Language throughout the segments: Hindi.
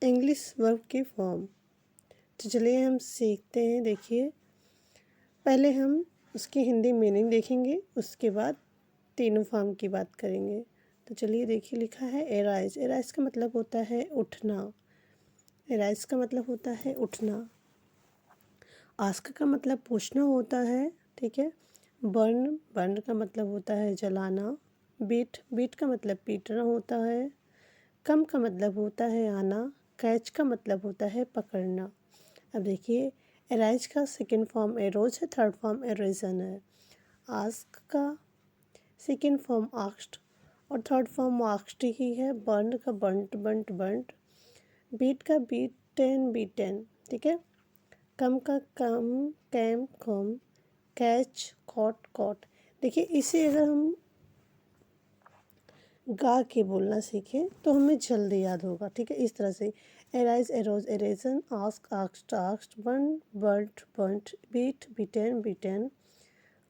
इंग्लिश वर्ब की फॉर्म। तो चलिए हम सीखते हैं। देखिए, पहले हम उसकी हिंदी मीनिंग देखेंगे, उसके बाद तीनों फॉर्म की बात करेंगे। तो चलिए देखिए, लिखा है एराइज। एराइज का मतलब होता है उठना। एराइज का मतलब होता है उठना। आस्क का मतलब पूछना होता है, ठीक है। बर्न, बर्न का मतलब होता है जलाना। बीट, बीट का मतलब पीटना होता है। कम का मतलब होता है आना। कैच का मतलब होता है पकड़ना। अब देखिए, एराइज का सेकंड फॉर्म एरोज है, थर्ड फॉर्म एरेजन है। आस्क का सेकंड फॉर्म आस्क्ड और थर्ड फॉर्म आस्क्ड ही है। बर्न का बंट, बंट, बंट। बीट का बीटन, बीटन, ठीक है। कम का come, came, come. Catch, caught, caught. देखिए, इसे अगर हम गा के बोलना सीखें तो हमें जल्दी याद होगा, ठीक है। इस तरह से arise, arose, arisen, ask, asked, asked, burn, burnt, burnt, beat, beaten, beaten.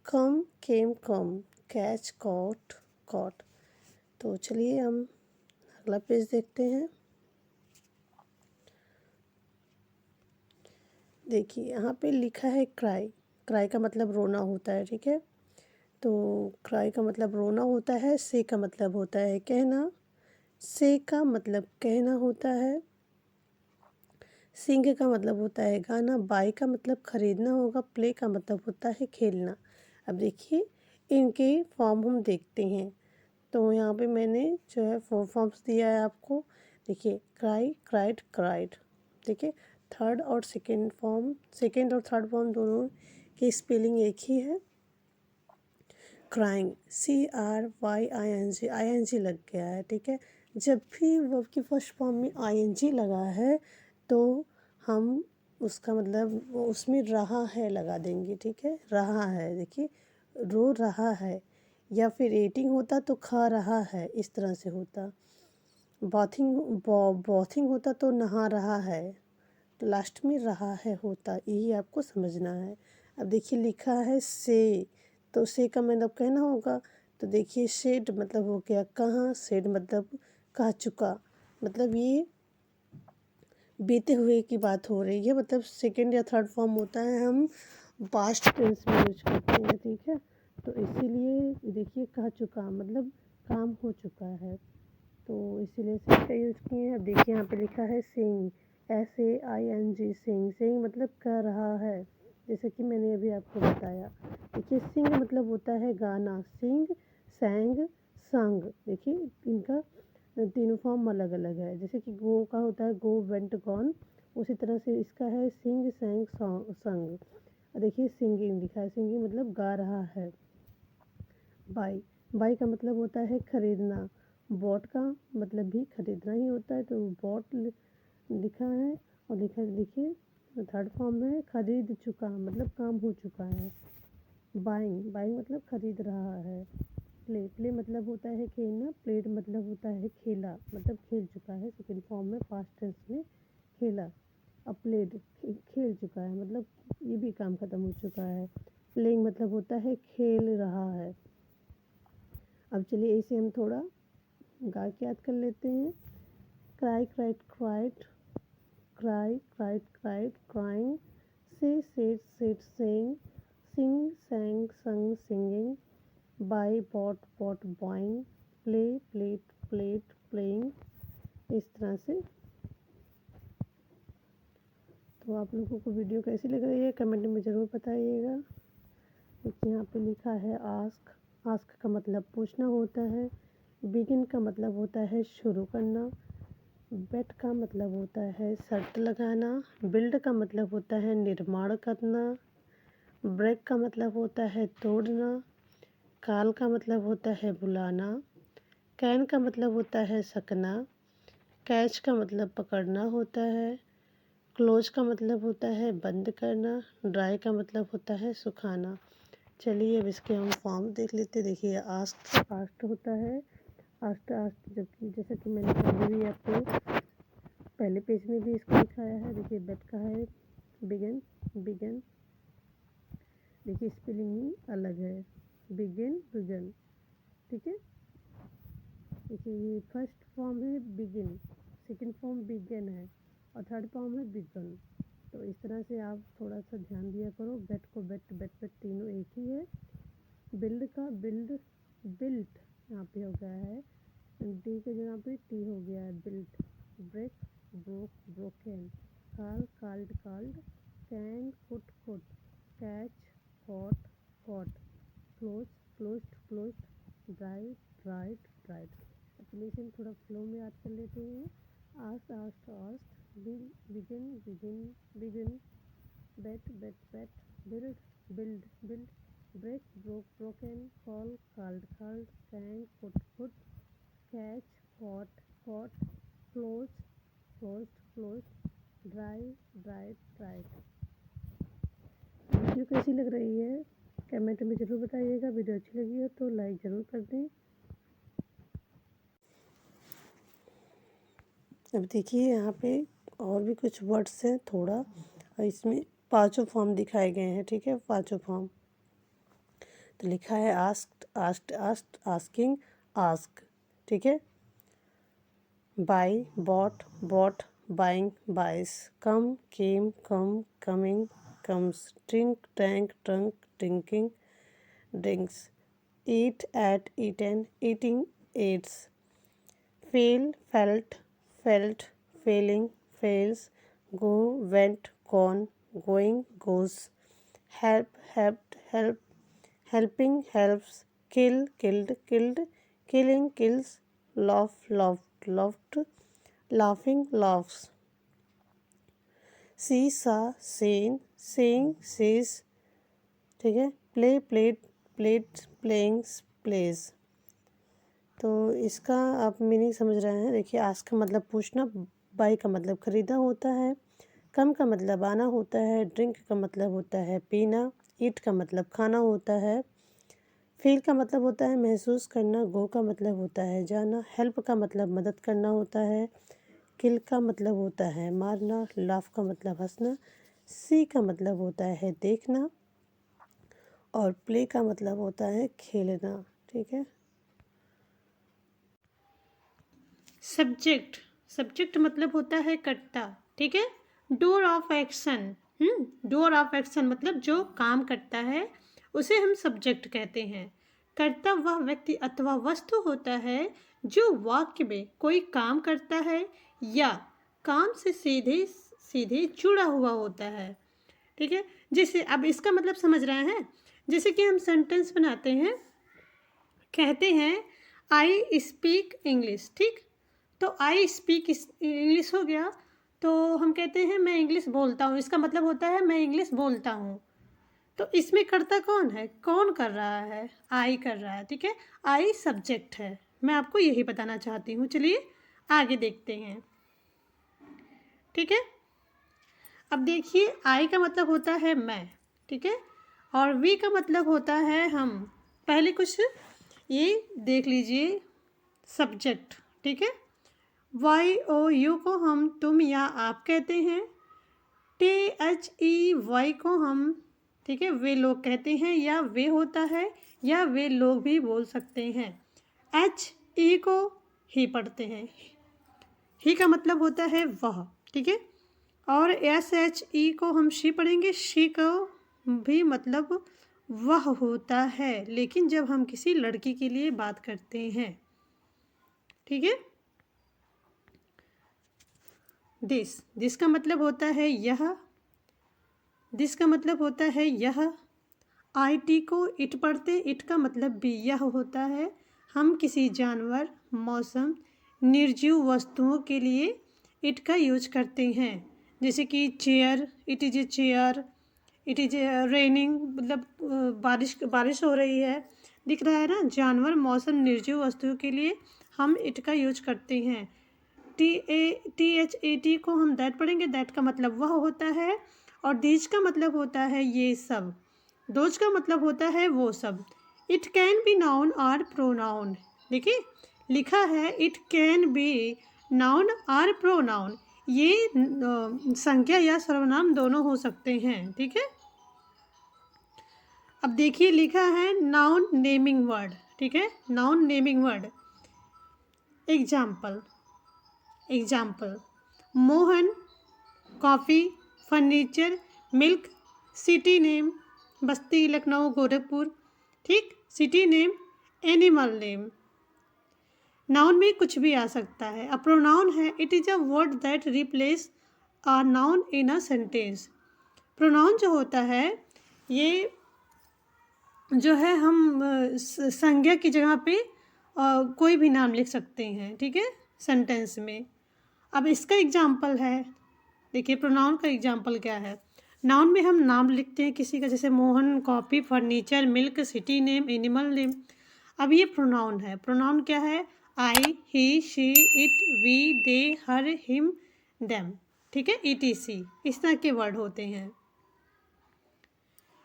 Come, came, come. Catch, caught, caught. तो चलिए हम अगला पेज देखते हैं। देखिए, यहाँ पे लिखा है क्राई। क्राई का मतलब रोना होता है, ठीक है। तो क्राई का मतलब रोना होता है। से का मतलब होता है कहना। से का मतलब कहना होता है। सिंग का मतलब होता है गाना। बाय का मतलब खरीदना होगा। प्ले का मतलब होता है खेलना। अब देखिए, इनके फॉर्म हम देखते हैं। तो यहाँ पे मैंने जो है 4 फॉर्म्स दिया है आपको। देखिए, क्राई, क्राइड, क्राइड, ठीक है। थर्ड और सेकेंड फॉर्म, सेकेंड और थर्ड फॉर्म दोनों की स्पेलिंग एक ही है। क्राइंग, CRYING, ING लग गया है, ठीक है। जब भी वर्ब की फर्स्ट फॉर्म में ING लगा है तो हम उसका मतलब वो उसमें रहा है लगा देंगे, ठीक है। रहा है, देखिए, रो रहा है। या फिर एटिंग होता तो खा रहा है, इस तरह से होता। बॉथिंग, बॉथिंग होता तो नहा रहा है। तो लास्ट में रहा है होता, यही आपको समझना है। अब देखिए, लिखा है से, तो से का मतलब कहना होगा। तो देखिए, शेड मतलब हो गया कहाँ, शेड मतलब कह चुका। मतलब ये बीते हुए की बात हो रही है, मतलब सेकंड या थर्ड फॉर्म होता है, हम पास्ट टेंस में यूज करते हैं, ठीक है। तो इसीलिए देखिए, कह चुका मतलब काम हो चुका है, तो इसीलिए सिंग का यूज़ किए हैं। अब देखिए, यहाँ पे लिखा है सिंग, SAING, सिंग। सिंग मतलब कह रहा है, जैसे कि मैंने अभी आपको बताया। देखिए, सिंग मतलब होता है गाना। सिंग, सैंग, संग। देखिए, इनका तीनों फॉर्म अलग अलग है। जैसे कि गो का होता है गो, वेंट, गॉन। उसी तरह से इसका है सिंग, सैंग, संग। और देखिए, सिंगिंग लिखा है। सिंगिंग मतलब गा रहा है। बाई, बाई का मतलब होता है खरीदना। बॉट का मतलब भी खरीदना ही होता है, तो बॉट लिखा है। और लिखा, देखिए, थर्ड फॉर्म है खरीद चुका, मतलब काम हो चुका है। बाइंग, बाइंग मतलब खरीद रहा है। प्ले, प्ले मतलब होता है खेलना। प्लेड मतलब होता है खेला, मतलब खेल चुका है। सेकेंड फॉर्म में पास्ट टेंस में खेला। अब प्लेड खेल चुका है, मतलब ये भी काम खत्म हो चुका है। प्लेइंग मतलब होता है खेल रहा है। अब चलिए इसे हम थोड़ा गा के याद कर लेते हैं। Cry, cried, cried, cry, cried, cried, crying. Say, said, said, saying. Sing, sang, sung, singing. Buy, bought, bought, buying. Play, played, played, playing. इस तरह से। तो आप लोगों को वीडियो कैसी लग रही है कमेंट में ज़रूर बताइएगा। देखिए, यहाँ पे लिखा है आस्क। आस्क का मतलब पूछना होता है। बिगिन का मतलब होता है शुरू करना। बेट का मतलब होता है शर्त लगाना। बिल्ड का मतलब होता है निर्माण करना। ब्रेक का मतलब होता है तोड़ना। कॉल का मतलब होता है बुलाना। कैन का मतलब होता है सकना। कैच का मतलब पकड़ना होता है। क्लोज का मतलब होता है बंद करना। ड्राई का मतलब होता है सुखाना। चलिए अब इसके हम फॉर्म देख लेते। देखिए, आस्क, आस्ट होता है। आस्ट, आस्ट, जबकि जैसा कि मैंने पहले भी आपको पहले पेज में भी इसको दिखाया है। देखिए, बेट का है बिगिन, बिगिन। देखिए, स्पेलिंग ही अलग है, बिगिन, बिगन, ठीक है। देखिए, ये फर्स्ट फॉर्म है बिगिन, सेकंड फॉर्म बिगन है। और थर्ड फॉर्म है बिगन। तो इस तरह से आप थोड़ा सा ध्यान दिया करो। बेट को बेट, बेट बेट तीनों एक ही है। बिल्ड का बिल्ड, बिल्ट यहाँ पे हो गया है, डी के जगह पे टी हो गया है, built. Break, broke, broken. Call, called, called. Can, could, could. Catch, caught, caught. Close, closed, closed. Dry, dried, dried. चलिए थोड़ा फ्लो में याद कर लेते हैं। Asked, asked, asked. Begin, begin, begin. Bet, bet, bet. Build, build, build. Break, broke, broken. Call, called, called. Can, could, could. Catch, caught, caught. Close, closed, closed. Dry, dried, dried. Video कैसी लग रही है कमेंट में ज़रूर बताइएगा। वीडियो अच्छी लगी हो तो लाइक ज़रूर कर दें। अब देखिए यहाँ पे और भी कुछ वर्ड्स हैं थोड़ा, और इसमें पांचों फॉर्म दिखाए गए हैं, ठीक है, पांचों फॉर्म। तो लिखा है asked, asked, asked, asking, ask, ठीक है। Buy, bought, bought, buying, buys. Come, came, come, coming, comes. Drink, drank, drunk, drinking, drinks. Eat, ate, eaten, eating, eats. Feel, felt, felt, feeling, feels. Go, went, gone, going, goes. Help, helped, help, helping, helps. Kill, killed, killed. Killing, kills. Laugh, laughed, laughed. Laughing, laughs. See, saw, seen, seeing, sees, ठीक है। Play, played, played, playing, plays। तो इसका आप मीनिंग समझ रहे हैं। देखिए, आस्क का मतलब पूछना, बाई का मतलब खरीदा होता है, कम का मतलब आना होता है, ड्रिंक का मतलब होता है पीना, ईट का मतलब खाना होता है, फील का मतलब होता है महसूस करना, गो का मतलब होता है जाना, हेल्प का मतलब मदद करना होता है, किल का मतलब होता है मारना, लाफ का मतलब हंसना, सी का मतलब होता है देखना, और प्ले का मतलब होता है खेलना, ठीक है। सब्जेक्ट, सब्जेक्ट मतलब होता है कर्ता, ठीक है। Door of action, door of action मतलब जो काम करता है उसे हम सब्जेक्ट कहते हैं। कर्ता वह व्यक्ति अथवा वस्तु होता है जो वाक्य में कोई काम करता है या काम से सीधे सीधे जुड़ा हुआ होता है, ठीक है। जैसे अब इसका मतलब समझ रहे हैं, जैसे कि हम सेंटेंस बनाते हैं, कहते हैं आई स्पीक इंग्लिश, ठीक। तो आई स्पीक इंग्लिश हो गया, तो हम कहते हैं मैं इंग्लिश बोलता हूँ, इसका मतलब होता है मैं इंग्लिश बोलता हूँ। तो इसमें करता कौन है, कौन कर रहा है, आई कर रहा है, ठीक है। आई सब्जेक्ट है, मैं आपको यही बताना चाहती हूँ। चलिए आगे देखते हैं, ठीक है। अब देखिए, आई का मतलब होता है मैं, ठीक है, और वी का मतलब होता है हम। पहले कुछ ये देख लीजिए, सब्जेक्ट, ठीक है। वाई ओ यू को हम तुम या आप कहते हैं। टी एच ई वाई को हम, ठीक है, वे लोग कहते हैं या वे होता है, या वे लोग भी बोल सकते हैं। एच ई को ही पढ़ते हैं, ही का मतलब होता है वह, ठीक है। और एस एच ई को हम शी पढ़ेंगे, शी को भी मतलब वह होता है, लेकिन जब हम किसी लड़की के लिए बात करते हैं, ठीक है। दिस का मतलब होता है यह, दिस का मतलब होता है यह। आई टी को इट पढ़ते, इट का भी भी यह होता है। हम किसी जानवर, मौसम, निर्जीव वस्तुओं के लिए इट का यूज करते हैं, जैसे कि chair, it is a chair, it is raining, मतलब बारिश बारिश हो रही है, दिख रहा है ना। जानवर, मौसम, निर्जीव वस्तुओं के लिए हम इट का यूज करते हैं। टी एच ए टी को हम दैट पढ़ेंगे, दैट का मतलब वह होता है। और दीज का मतलब होता है ये सब। दोज का मतलब होता है वो सब। इट कैन बी नाउन और प्रोनाउन, देखिए लिखा है इट कैन बी नाउन और प्रोनाउन, ये संज्ञा या सर्वनाम दोनों हो सकते हैं, ठीक है। अब देखिए लिखा है नाउन नेमिंग वर्ड, ठीक है, noun naming word. Example, example, Mohan coffee, furniture, milk, city name, बस्ती, लखनऊ, गोरखपुर, ठीक, city name, animal name. Noun में कुछ भी आ सकता है। अ प्रोनाउन है, it is a word that replace a noun in a sentence. Pronoun जो होता है ये जो है हम संज्ञा की जगह पे कोई भी नाम लिख सकते हैं, ठीक है, सेंटेंस में। अब इसका एग्जाम्पल है, देखिए प्रोनाउन का एग्जाम्पल क्या है। नाउन में हम नाम लिखते हैं किसी का, जैसे Mohan, copy, furniture, milk, city name, animal name. अब ये प्रोनाउन है। प्रोनाउन क्या है? I, he, she, it, we, they, her, him, them, ठीक है, ETC, इस तरह के वर्ड होते हैं।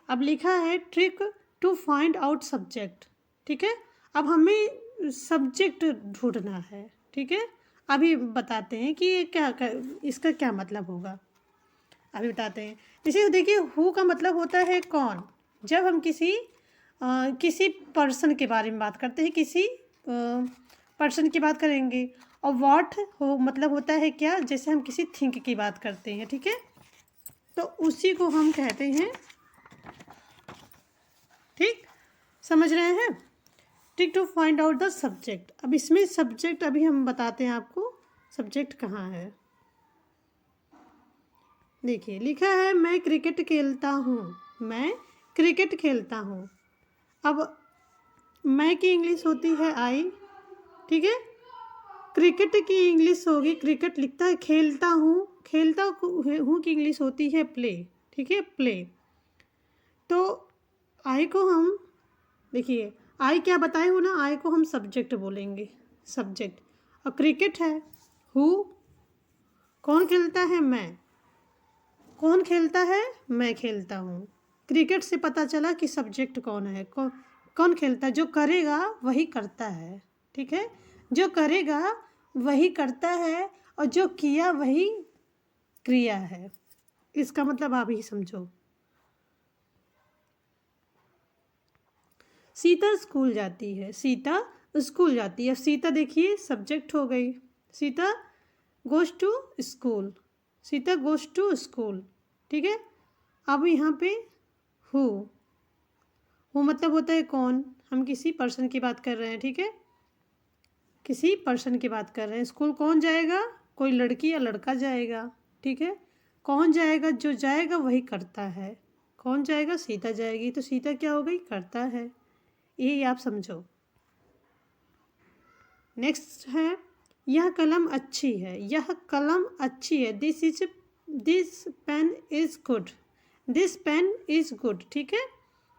अब लिखा है trick to find out subject, ठीक है। अब हमें सब्जेक्ट ढूंढना है, ठीक है। अभी बताते हैं कि ये क्या इसका क्या मतलब होगा, अभी बताते हैं। जैसे देखिए, हु का मतलब होता है कौन। जब हम किसी पर्सन के बारे में बात करते हैं, किसी पर्सन की बात करेंगे। और व्हाट हो मतलब होता है क्या, जैसे हम किसी थिंग की बात करते हैं, ठीक है, तो उसी को हम कहते हैं, ठीक, समझ रहे हैं। Trick to find out the subject. अब इसमें सब्जेक्ट अभी हम बताते हैं आपको, सब्जेक्ट कहाँ है। देखिए लिखा है मैं क्रिकेट खेलता हूँ, मैं क्रिकेट खेलता हूँ। अब मैं की इंग्लिश होती है आई, ठीक है। क्रिकेट की इंग्लिश होगी, क्रिकेट लिखता है, खेलता हूँ, खेलता हूँ की इंग्लिश होती है प्ले, ठीक है, प्ले। तो आई को हम, देखिए आई क्या बताए हो ना, आई को हम सब्जेक्ट बोलेंगे, सब्जेक्ट। और क्रिकेट है, हु, कौन खेलता है, मैं, कौन खेलता है, मैं खेलता हूँ। क्रिकेट से पता चला कि सब्जेक्ट कौन है, कौन खेलता है। जो करेगा वही करता है, ठीक है, जो करेगा वही करता है, और जो किया वही क्रिया है। इसका मतलब आप ही समझो। सीता स्कूल जाती है, सीता स्कूल जाती है। सीता देखिए सब्जेक्ट हो गई, Sita goes to school, Sita goes to school, ठीक है। अब यहाँ पे हु मतलब होता है कौन, हम किसी पर्सन की बात कर रहे हैं, ठीक है, किसी पर्सन की बात कर रहे हैं। स्कूल कौन जाएगा, कोई लड़की या लड़का जाएगा, ठीक है। कौन जाएगा, जो जाएगा वही करता है। कौन जाएगा, सीता जाएगी, तो सीता क्या हो गई, करता है। यही आप समझो। नेक्स्ट है, यह कलम अच्छी है, यह कलम अच्छी है। This pen is good, this pen is good, ठीक है,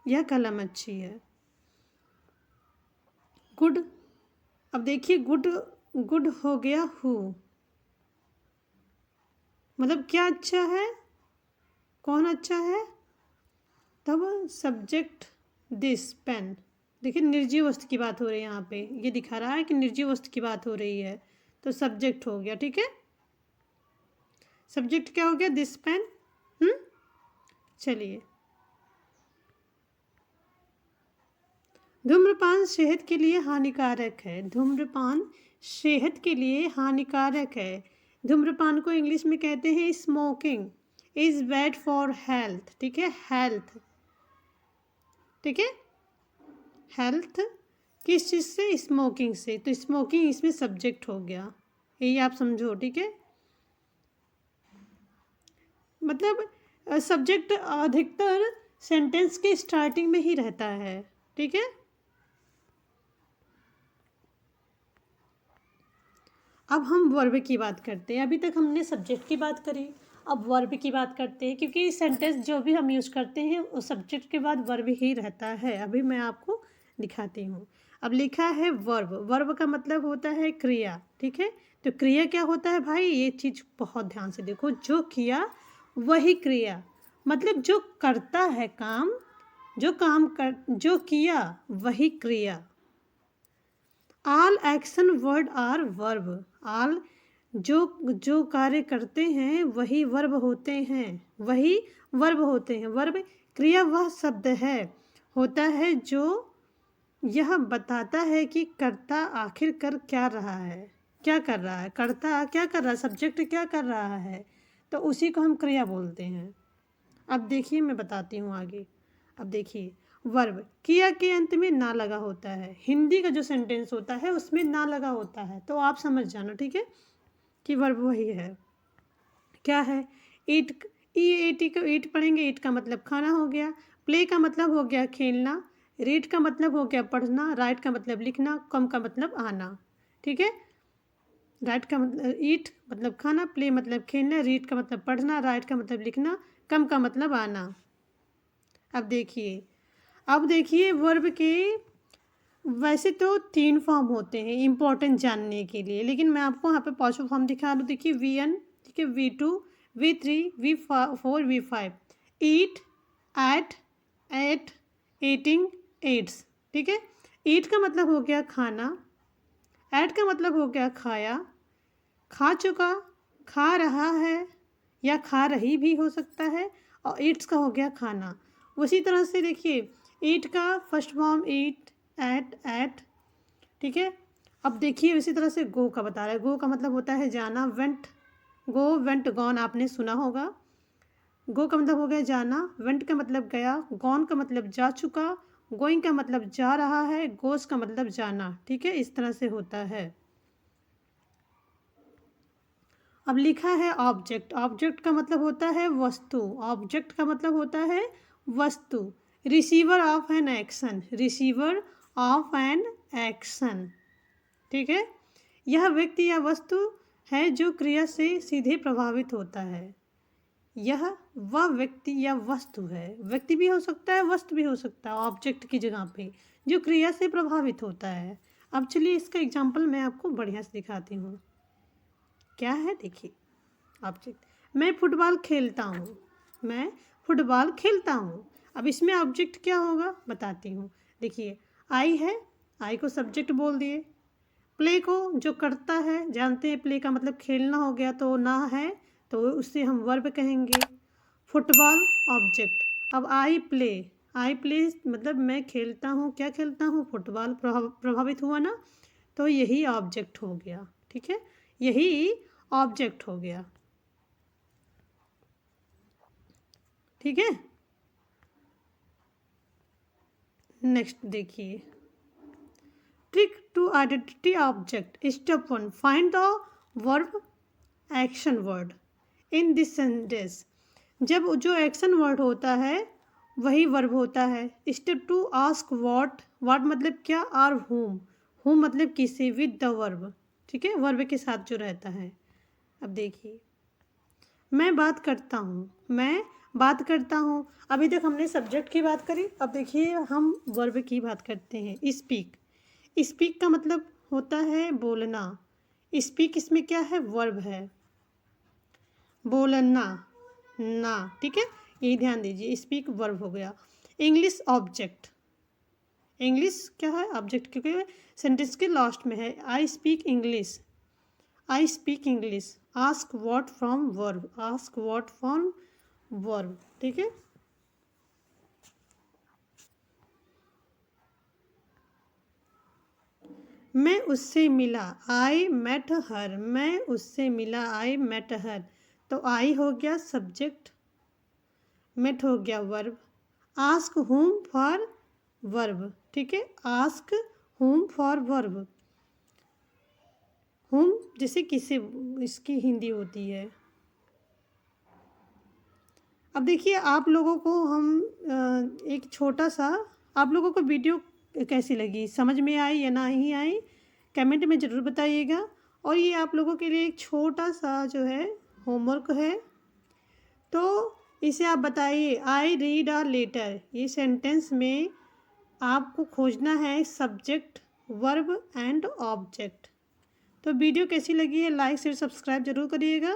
यह कलम अच्छी है। गुड, अब देखिए गुड, गुड हो गया हु, मतलब क्या अच्छा है, कौन अच्छा है, तब सब्जेक्ट दिस पेन। देखिए निर्जीव वस्तु की बात हो रही है, यहाँ पे ये दिखा रहा है कि निर्जीव वस्तु की बात हो रही है, तो सब्जेक्ट हो गया, ठीक है। सब्जेक्ट क्या हो गया, दिस पेन। चलिए, धूम्रपान सेहत के लिए हानिकारक है, धूम्रपान सेहत के लिए हानिकारक है। धूम्रपान को इंग्लिश में कहते हैं smoking is bad for health, ठीक है, हेल्थ, ठीक है, हेल्थ किस चीज़ से, स्मोकिंग से, तो स्मोकिंग इसमें सब्जेक्ट हो गया, यही आप समझो, ठीक है। मतलब सब्जेक्ट अधिकतर सेंटेंस के स्टार्टिंग में ही रहता है, ठीक है। अब हम वर्ब की बात करते हैं। अभी तक हमने सब्जेक्ट की बात करी, अब वर्ब की बात करते हैं, क्योंकि सेंटेंस जो भी हम यूज़ करते हैं वो सब्जेक्ट के बाद वर्ब ही रहता है। अभी मैं आपको दिखाती हूँ। अब लिखा है वर्ब, वर्ब का मतलब होता है क्रिया, ठीक है। तो क्रिया क्या होता है भाई, ये चीज़ बहुत ध्यान से देखो, जो किया वही क्रिया, मतलब जो करता है काम, जो किया वही क्रिया। All action word are verb, all जो कार्य करते हैं वही वर्ब होते हैं, वही वर्ब होते हैं। वर्ब क्रिया वह शब्द है, होता है जो यह बताता है कि कर्ता आखिर कर क्या रहा है, क्या कर रहा है, कर्ता क्या कर रहा है, सब्जेक्ट क्या कर रहा है, तो उसी को हम क्रिया बोलते हैं। अब देखिए मैं बताती हूँ आगे। अब देखिए वर्ब, क्रिया के अंत में ना लगा होता है। हिंदी का जो सेंटेंस होता है उसमें ना लगा होता है, तो आप समझ जाना, ठीक है, कि वर्ब वही है। क्या है? ईट, ईट पढ़ेंगे। ईट का मतलब खाना हो गया। प्ले का मतलब हो गया खेलना। रीड का मतलब हो गया पढ़ना। राइट का मतलब लिखना। कम का मतलब आना, ठीक है। राइट का मतलब ईट मतलब खाना, प्ले मतलब खेलना, रीड का मतलब पढ़ना, राइट का मतलब लिखना, कम का मतलब आना। अब देखिए वर्ब के वैसे तो 3 फॉर्म होते हैं इम्पोर्टेंट जानने के लिए, लेकिन मैं आपको यहाँ पे 5वां फॉर्म दिखा दूँ। देखिए V1, ठीक है, V2, V3, V4, V5। ईट, एट, एट, ईटिंग, एट्स, ठीक है। ईट का मतलब हो गया खाना। एट का मतलब हो गया खाया, खा चुका, खा रहा है या खा रही भी हो सकता है। और ईट्स का हो गया खाना। उसी तरह से देखिए ईट का फर्स्ट फॉर्म ईट, एट, ठीक है। अब देखिए इसी तरह से गो का बता रहा है। गो का मतलब होता है जाना। वेंट, गो, वेंट, गॉन आपने सुना होगा। गो का मतलब हो गया जाना। वेंट का मतलब गया। गॉन का मतलब जा चुका। गोइंग का मतलब जा रहा है। गोस का मतलब जाना, ठीक है। इस तरह से होता है। अब लिखा है ऑब्जेक्ट। ऑब्जेक्ट का मतलब होता है वस्तु। ऑब्जेक्ट का मतलब होता है वस्तु। Receiver of an action, receiver of an action, ठीक है। यह व्यक्ति या वस्तु है जो क्रिया से सीधे प्रभावित होता है। यह वह व्यक्ति या वस्तु है, व्यक्ति भी हो सकता है, वस्तु भी हो सकता है, ऑब्जेक्ट की जगह पे, जो क्रिया से प्रभावित होता है। अब चलिए इसका एग्जाम्पल मैं आपको बढ़िया से दिखाती हूँ। क्या है देखिए ऑब्जेक्ट। मैं फुटबॉल खेलता हूँ। मैं फुटबॉल खेलता हूँ। अब इसमें ऑब्जेक्ट क्या होगा बताती हूँ। देखिए आई है, आई को सब्जेक्ट बोल दिए। प्ले को जो करता है, जानते हैं प्ले का मतलब खेलना हो गया, तो ना है तो उससे हम वर्ब कहेंगे। Football object. अब आई प्ले, आई प्ले मतलब मैं खेलता हूँ, क्या खेलता हूँ, फुटबॉल। प्रभावित हुआ ना, तो यही ऑब्जेक्ट हो गया, ठीक है, यही ऑब्जेक्ट हो गया, ठीक है। नेक्स्ट देखिए trick to identity object. Step 1, find the verb action word in this sentence. जब जो एक्शन वर्ड होता है वही वर्ब होता है। Step 2, ask what. व्हाट मतलब क्या, और होम मतलब किसे, विद द वर्ब, ठीक है, वर्ब के साथ जो रहता है। अब देखिए मैं बात करता हूँ। मैं बात करता हूँ। अभी तक हमने सब्जेक्ट की बात करी, अब देखिए हम वर्ब की बात करते हैं। स्पीक। स्पीक का मतलब होता है बोलना। स्पीक इसमें क्या है, वर्ब है, बोलना ना, ठीक है, ये ध्यान दीजिए। स्पीक वर्ब हो गया। English object. इंग्लिश क्या है, ऑब्जेक्ट, क्योंकि सेंटेंस के लास्ट में है। I speak English, I speak English. Ask what from verb, ask what from verb, ठीक है। मैं उससे मिला, आई मेट हर। मैं उससे मिला, आई मेट हर। तो आई हो गया सब्जेक्ट, मेट हो गया वर्ब। आस्क हुम फॉर वर्ब, ठीक है, आस्क हुम फॉर वर्ब। हुम जैसे किसे, इसकी हिंदी होती है। अब देखिए आप लोगों को हम एक छोटा सा, आप लोगों को वीडियो कैसी लगी, समझ में आई या नहीं आई, कमेंट में ज़रूर बताइएगा। और ये आप लोगों के लिए एक छोटा सा जो है होमवर्क है, तो इसे आप बताइए। आई रीड अ लेटर, ये सेंटेंस में आपको खोजना है सब्जेक्ट, वर्ब एंड ऑब्जेक्ट। तो वीडियो कैसी लगी है, लाइक शेयर सब्सक्राइब जरूर करिएगा।